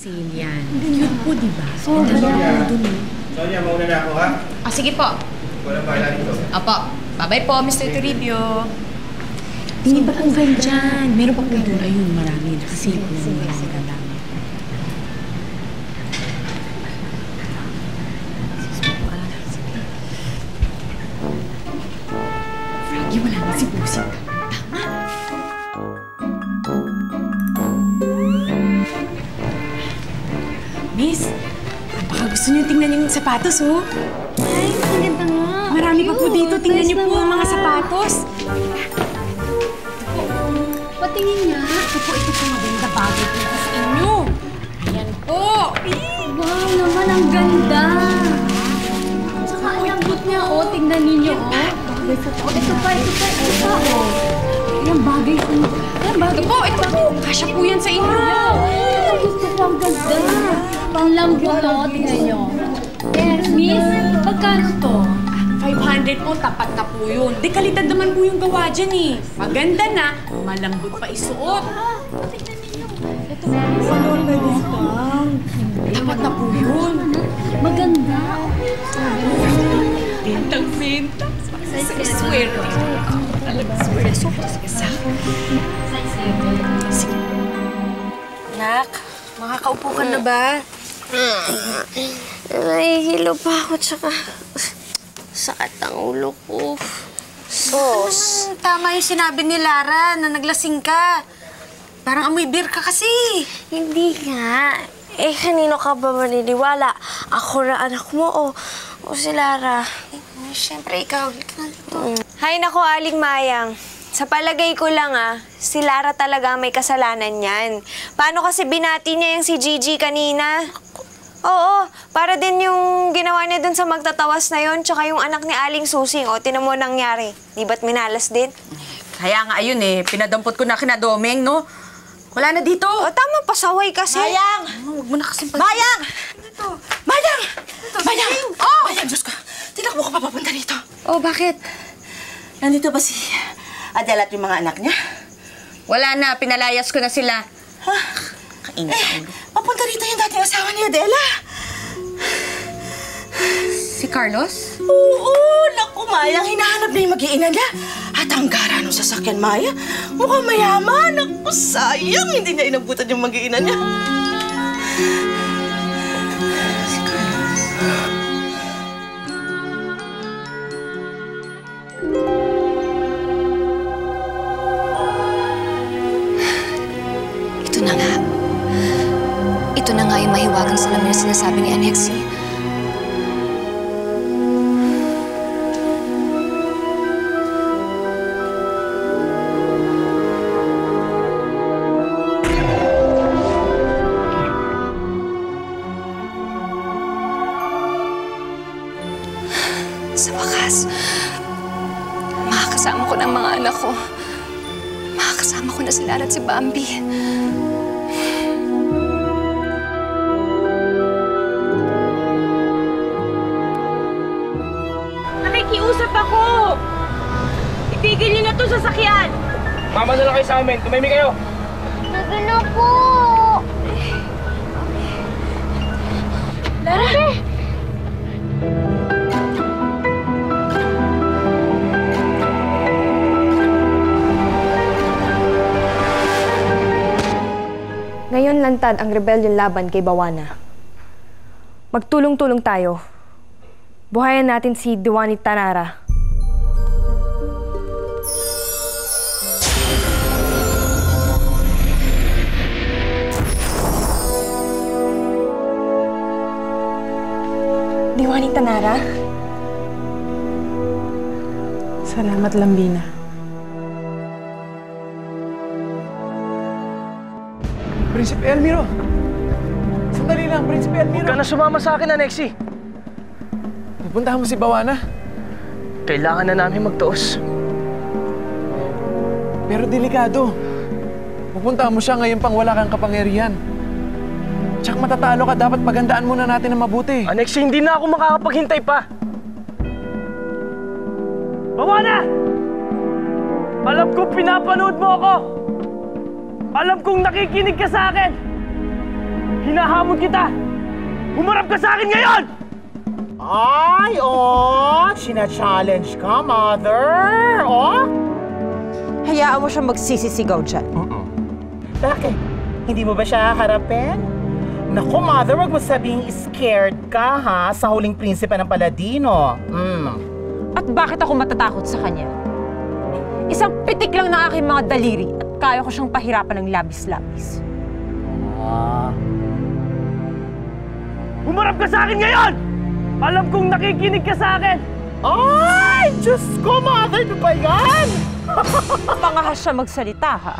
Sale yan. Cute po, diba? Sonia, mauna na ako, ha? Sige po. Walang bahala dito. Opo. Bye-bye po, Mr. Toribio. Tingin pa kung dyan. Meron pa po doon. Ayun, marami. Nakasale po ng mga magandang. Frankie, wala na si Pusit. Tama. Miss, baka gusto niyo tingnan yung sapatos, oh. Ay, maganda nga. Marami pa po dito. Tingnan niyo po ang mga sapatos. Patingin niya. Ito po maganda bagay po sa inyo. Ayan po. Wow naman, ang ganda. Saka ang lambot niya, oh. Tingnan ninyo, oh. Ito pa, oh. Ayan, bagay ko. Ayan, bagay Ito po. Kasya po yan sa inyo. Ito, gusto ko ang ganda. Pang lambot, oh. Tingnan niyo. Yes, miss. Pagkano to? 500 po, tapat na po yun. Di kalidad naman po yung gawa dyan eh. Maganda na, malambot pa isuot. Tingnan ninyo. Ito, Tapat na po yun. maganda. Bintang-bintang. Swerte. Talagang swerte. Sige. Nak, makakaupo ka na ba? Nahihilo pa ako, tsaka sakit ang ulo ko. Sos, tama yung sinabi ni Lara na naglasing ka. Parang amoy beer ka kasi. Hindi nga. Eh, kanino ka ba maniniwala? Ako na anak mo o si Lara? Siyempre, ikaw. Hay nako, Aling Mayang. Sa palagay ko lang si Lara talaga may kasalanan niyan. Paano kasi binati niya yung si Gigi kanina? Oo, para din yung ginawa niya dun sa magtatawas na yon, tsaka yung anak ni Aling Susing. O, tinan mo nangyari. Di ba't minalas din? Kaya nga ayun eh, pinadampot ko na kina Domeng, no? Wala na dito. O, tama, pasaway kasi. Mayang! Huwag mo na kasing Mayang! Ito. Mayang! Mayang! Oh! Mayang, Diyos ko. Tinak mo ko papapunta dito. Oh, bakit? Nandito ba si Adela at yung mga anak niya? Wala na, pinalayas ko na sila. Ha? Kainit ang ulo. Papunta rito yung dating asawa ni Adela. Si Carlos? Oo, naku, Mayang, hinahanap na yung mag-iina niya. At ang gara nung sasakyan, Maya, mukhang mayaman. Naku, sayang, hindi niya inabutan yung mag-iina niya. Si Carlos. Ito na nga. Ito na nga yung mahiwagang salamin na sinasabi ni Alexi. Sa wakas, makakasama ko ng mga anak ko. Makakasama ko na si Lara at si Bambi. Nakikiusap ako! Itigil niyo na to sa sasakyan! Mama na lang kayo sa amin. Tumimik kayo. Sige na po! Lara! Ngayon lantad ang rebellion laban kay Bawana. Magtulong-tulong tayo. Buhayan natin si Diwani Tanara. Diwani Tanara? Salamat, Lambina. Prinsipe Elmiro! Sandali lang, Prinsipe Elmiro! Huwag ka na sumama sa akin, Anexi. Pupuntahan mo si Bawana. Kailangan na namin magtuos. Pero delikado. Pupuntahan mo siya ngayon pang wala kang kapangyarihan. Tsak matatalo ka, dapat pagandaan muna natin ng mabuti. Anexi, hindi na ako makakapaghintay pa. Bawana! Alam kong pinapanood mo ako! Alam kong nakikinig ka sa akin! Hinahamon kita! Humarap ka sa akin ngayon! Ay, oh! Sina-challenge ka, Mother! Oh? Hayaan mo siyang magsisisigaw dyan. Bakit? Hindi mo ba siya harapin? Naku, Mother, wag mo sabihing scared ka, ha? Sa huling prinsipe ng Paladino. At bakit ako matatakot sa kanya? Isang pitik lang ng aking mga daliri at kaya ko siyang pahirapan ng labis-labis. Humarap ka sa akin ngayon! Alam kong nakikinig ka sa akin! Ay! Diyos ko, Mother! Ano ba yan? Pangahas siya magsalita, ha?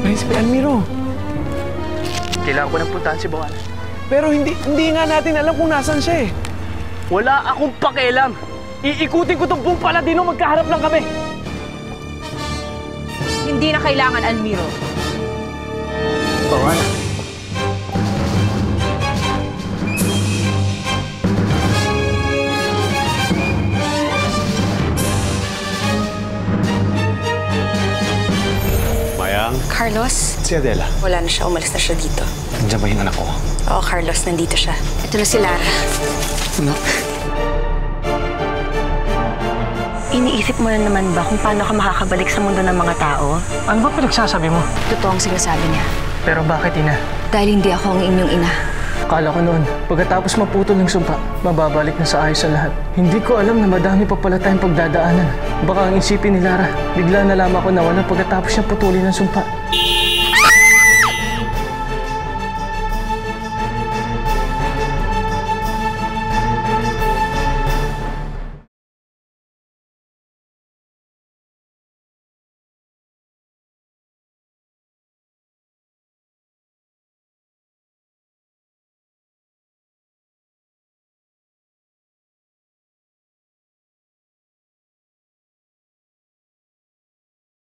Prinsipe Almiro. Kailangan ko nang puntahan si Buwana. Pero hindi nga natin alam kung nasan siya eh. Wala akong pakialam. Iikutin ko itong buong Paladino, magkaharap lang kami. Hindi na kailangan, Almiro. Buwana. Carlos? Si Adela. Wala na siya. Umalis na siya dito. Nandiyan ba yung anak ko? Oo, Carlos. Nandito siya. Ito na si Lara. Anak? Iniisip mo na naman ba kung paano ka makakabalik sa mundo ng mga tao? Ano ba pinagsasabi mo? Totoo ang sinasabi niya. Pero bakit, Ina? Dahil hindi ako ang inyong ina. Akala ko noon, pagkatapos maputol ng sumpa, mababalik na sa ayos sa lahat. Hindi ko alam na madami pa pala tayong pagdadaanan. Baka ang isipin ni Lara, bigla nalaman ko na wala pagkatapos niya putulin ng sumpa.